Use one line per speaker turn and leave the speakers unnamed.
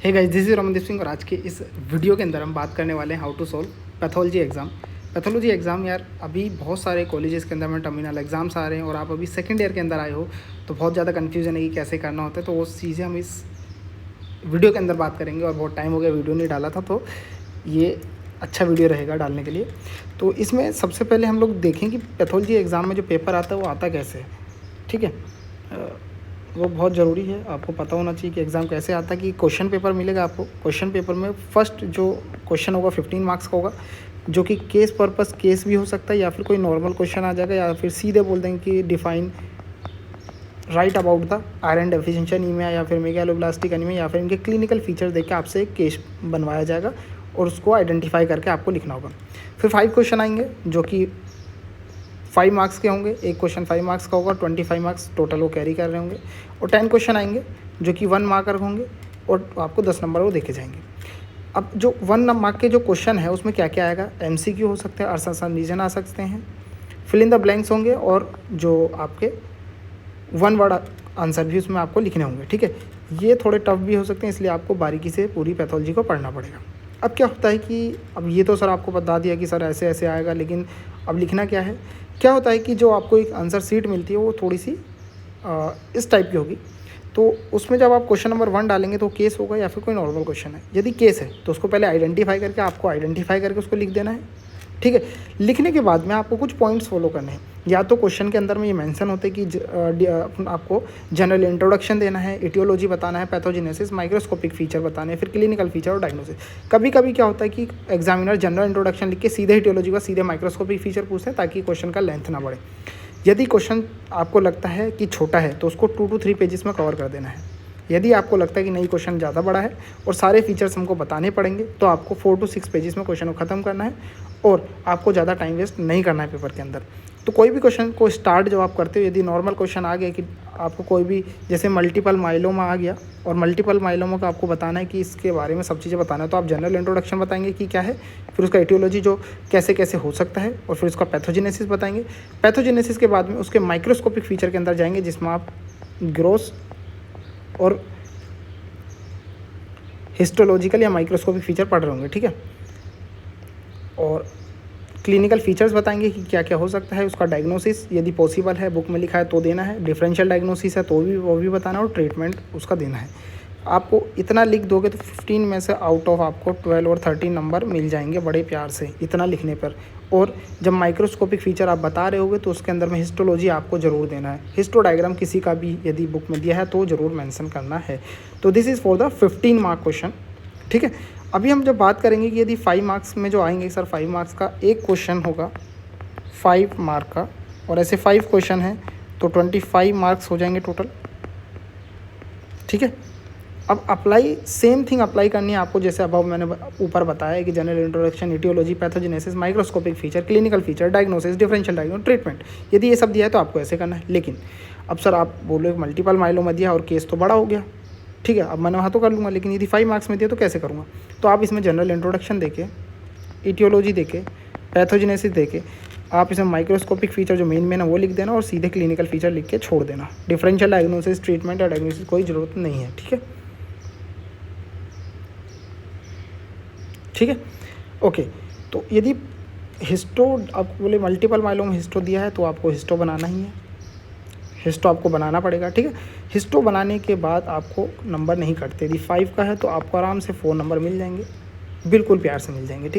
Hey guys, this is Ramandeep Singh और आज के इस वीडियो के अंदर हम बात करने वाले हैं how to solve pathology exam. Pathology exam यार अभी बहुत सारे कॉलेजेस के अंदर में टर्मिनल एग्ज़ाम्स आ रहे हैं और आप अभी सेकंड ईयर के अंदर आए हो तो बहुत ज़्यादा कन्फ्यूजन है कि कैसे करना होता है। तो वो चीज़ें हम इस वीडियो के अंदर बात करेंगे और बहुत टाइम हो गया वीडियो नहीं डाला था, तो ये अच्छा वीडियो रहेगा डालने के लिए। तो इसमें सबसे पहले हम लोग देखें कि पैथोलॉजी एग्ज़ाम में जो पेपर आता है वो आता कैसे है। ठीक है, वो बहुत ज़रूरी है, आपको पता होना चाहिए कि एग्ज़ाम कैसे आता है। कि क्वेश्चन पेपर मिलेगा आपको, क्वेश्चन पेपर में फर्स्ट जो क्वेश्चन होगा 15 मार्क्स का होगा, जो कि केस पर्पस केस भी हो सकता है या फिर कोई नॉर्मल क्वेश्चन आ जाएगा, या फिर सीधे बोल देंगे कि define right about the iron deficiency anaemia या फिर मेगालोब्लास्टिक एनीमिया, या फिर इनके क्लिनिकल फीचर देख के आपसे एक केस बनवाया जाएगा और उसको आइडेंटिफाई करके आपको लिखना होगा। फिर 5 क्वेश्चन आएंगे जो कि 5 मार्क्स के होंगे, एक क्वेश्चन 5 मार्क्स का होगा, 25 मार्क्स टोटल वो कैरी कर रहे होंगे। और 10 क्वेश्चन आएंगे जो कि 1 मार्कर होंगे और आपको 10 नंबर वो देखे जाएंगे। अब जो 1 मार्क के जो क्वेश्चन है उसमें क्या क्या आएगा, MCQ हो सकते हैं, आसान रीजन आ सकते हैं, फिल इन द ब्लैंक्स होंगे और जो आपके 1 वर्ड आंसर भी उसमें आपको लिखने होंगे। ठीक है, ये थोड़े टफ भी हो सकते हैं, इसलिए आपको बारीकी से पूरी पैथोलॉजी को पढ़ना पड़ेगा। अब क्या होता है कि अब ये तो सर आपको बता दिया कि सर ऐसे ऐसे आएगा, लेकिन अब लिखना क्या है। क्या होता है कि जो आपको एक आंसर शीट मिलती है वो थोड़ी सी इस टाइप की होगी। तो उसमें जब आप क्वेश्चन नंबर 1 डालेंगे तो केस होगा या फिर कोई नॉर्मल क्वेश्चन है। यदि केस है तो उसको पहले आइडेंटिफाई करके आपको आइडेंटिफाई करके उसको लिख देना है। ठीक है, लिखने के बाद में आपको कुछ पॉइंट्स फॉलो करने हैं। या तो क्वेश्चन के अंदर में ये मेंशन होते हैं कि आपको जनरल इंट्रोडक्शन देना है, इटियोलॉजी बताना है, पैथोजेनेसिस, माइक्रोस्कोपिक फीचर बताने हैं, फिर क्लिनिकल फीचर और डायग्नोसिस। कभी कभी क्या होता है कि एग्जामिनर जनरल इंट्रोडक्शन लिख के सीधे इटियोलॉजी का सीधे माइक्रोस्कोपिक फीचर पूछते हैं ताकि क्वेश्चन का लेंथ ना बढ़े। यदि क्वेश्चन आपको लगता है कि छोटा है तो उसको 2 to 3 पेजेस में कवर कर देना है। यदि आपको लगता है कि नहीं क्वेश्चन ज़्यादा बड़ा है और सारे फीचर्स हमको बताने पड़ेंगे तो आपको 4 to 6 पेजेस में क्वेश्चन को ख़त्म करना है और आपको ज़्यादा टाइम वेस्ट नहीं करना है पेपर के अंदर। तो कोई भी क्वेश्चन को स्टार्ट जब आप करते हो, यदि नॉर्मल क्वेश्चन आ गया कि आपको कोई भी जैसे मल्टीपल माइलोमा आ गया और मल्टीपल माइलोमा का आपको बताना है कि इसके बारे में सब चीज़ें बताना है, तो आप जनरल इंट्रोडक्शन बताएंगे कि क्या है, फिर उसका एटियोलॉजी जो कैसे कैसे हो सकता है, और फिर उसका पैथोजेनेसिस बताएंगे। पैथोजेनेसिस के बाद में उसके माइक्रोस्कोपिक फीचर के अंदर जाएंगे जिसमें आप ग्रोस और हिस्टोलॉजिकल या माइक्रोस्कोपिक फीचर पढ़ रहे होंगे। ठीक है, और क्लिनिकल फीचर्स बताएंगे कि क्या क्या हो सकता है, उसका डायग्नोसिस यदि पॉसिबल है, बुक में लिखा है तो देना है, डिफरेंशियल डायग्नोसिस है तो भी वो भी बताना है, और ट्रीटमेंट उसका देना है। आपको इतना लिख दोगे तो 15 में से आउट ऑफ आपको 12 और 13 नंबर मिल जाएंगे बड़े प्यार से इतना लिखने पर। और जब माइक्रोस्कोपिक फीचर आप बता रहे होगे तो उसके अंदर में हिस्टोलॉजी आपको ज़रूर देना है। हिस्टो डायग्राम किसी का भी यदि बुक में दिया है तो ज़रूर मेंशन करना है। तो this is for the 15 mark question. ठीक है, अभी हम जब बात करेंगे कि यदि 5 मार्क्स में जो आएंगे, सर 5 मार्क्स का एक क्वेश्चन होगा 5 मार्क का, और ऐसे 5 क्वेश्चन हैं तो 25 मार्क्स हो जाएंगे टोटल। ठीक है, अब अप्लाई सेम थिंग अप्लाई करनी है आपको, जैसे अब मैंने ऊपर बताया कि general introduction, etiology, pathogenesis, microscopic feature, clinical feature, diagnosis, differential diagnosis, treatment. यदि ये सब दिया है तो आपको ऐसे करना है। लेकिन अब सर आप बोलो मल्टीपल माइलोमा दिया और केस तो बड़ा हो गया, ठीक है, अब मैं वहाँ तो कर लूँगा, लेकिन यदि 5 मार्क्स में दिया तो कैसे करूँगा। तो आप इसमें जनरल इंट्रोडक्शन देके, इटियोलॉजी देके, पैथोजेनेसिस देके, आप इसमें माइक्रोस्कोपिक फीचर जो मेन है वो लिख देना और सीधे क्लिनिकल फीचर लिख के छोड़ देना। डिफरेंशियल डायग्नोसिस, ट्रीटमेंट या डायग्नोसिस कोई ज़रूरत नहीं है। ठीक है, ठीक है, ओके। तो यदि हिस्टो आपको बोले मल्टीपल माइलोमा हिस्टो दिया है तो आपको हिस्टो बनाना ही है, हिस्टो आपको बनाना पड़ेगा। ठीक है, हिस्टो बनाने के बाद आपको नंबर नहीं कटते। यदि 5 का है तो आपको आराम से 4 नंबर मिल जाएंगे, बिल्कुल प्यार से मिल जाएंगे। ठीक है।